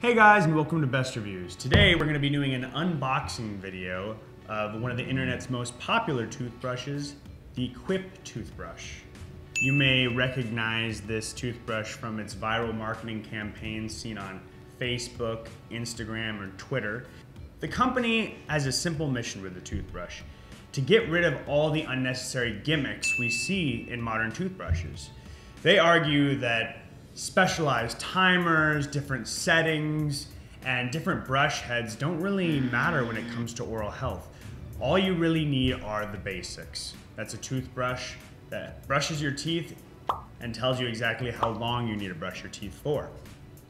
Hey guys, and welcome to Best Reviews. Today we're going to be doing an unboxing video of one of the internet's most popular toothbrushes, the Quip Toothbrush. You may recognize this toothbrush from its viral marketing campaigns seen on Facebook, Instagram, or Twitter. The company has a simple mission with the toothbrush: to get rid of all the unnecessary gimmicks we see in modern toothbrushes. They argue that specialized timers, different settings, and different brush heads don't really matter when it comes to oral health. All you really need are the basics. That's a toothbrush that brushes your teeth and tells you exactly how long you need to brush your teeth for.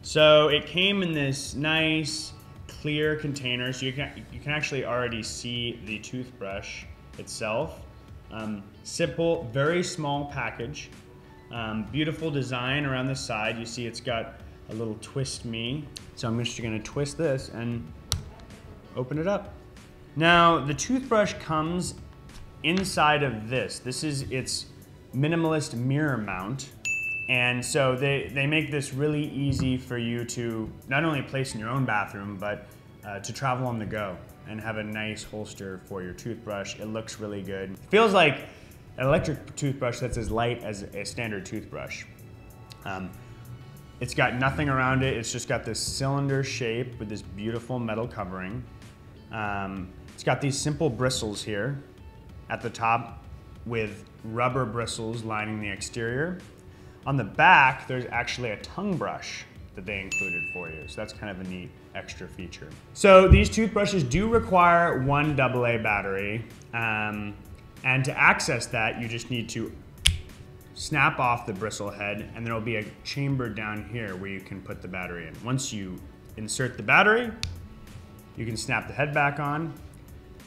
So it came in this nice clear container, so you can actually already see the toothbrush itself. Simple, very small package. Beautiful design around the side. You see it's got a little twist me. So I'm just gonna twist this and open it up. Now the toothbrush comes inside of this. This is its minimalist mirror mount. And so they make this really easy for you to not only place in your own bathroom, but to travel on the go and have a nice holster for your toothbrush. It looks really good. It feels like an electric toothbrush that's as light as a standard toothbrush. It's got nothing around it. It's just got this cylinder shape with this beautiful metal covering. It's got these simple bristles here at the top with rubber bristles lining the exterior. On the back, there's actually a tongue brush that they included for you. So that's kind of a neat extra feature. So these toothbrushes do require one AA battery. And to access that, you just need to snap off the bristle head, and there'll be a chamber down here where you can put the battery in. Once you insert the battery, you can snap the head back on,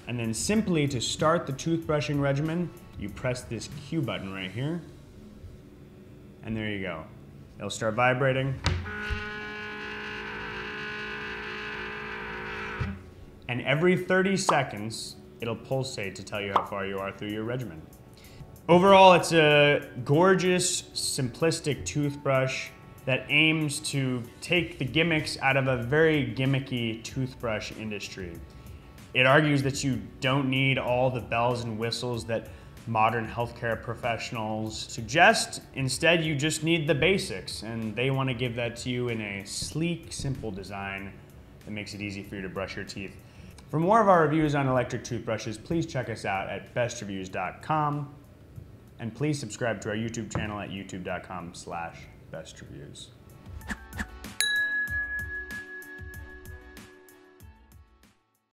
and then simply to start the toothbrushing regimen, you press this Q button right here, and there you go. It'll start vibrating. And every 30 seconds, it'll pulsate to tell you how far you are through your regimen. Overall, it's a gorgeous, simplistic toothbrush that aims to take the gimmicks out of a very gimmicky toothbrush industry. It argues that you don't need all the bells and whistles that modern healthcare professionals suggest. Instead, you just need the basics, and they want to give that to you in a sleek, simple design that makes it easy for you to brush your teeth. For more of our reviews on electric toothbrushes, please check us out at bestreviews.com, and please subscribe to our YouTube channel at youtube.com/bestreviews.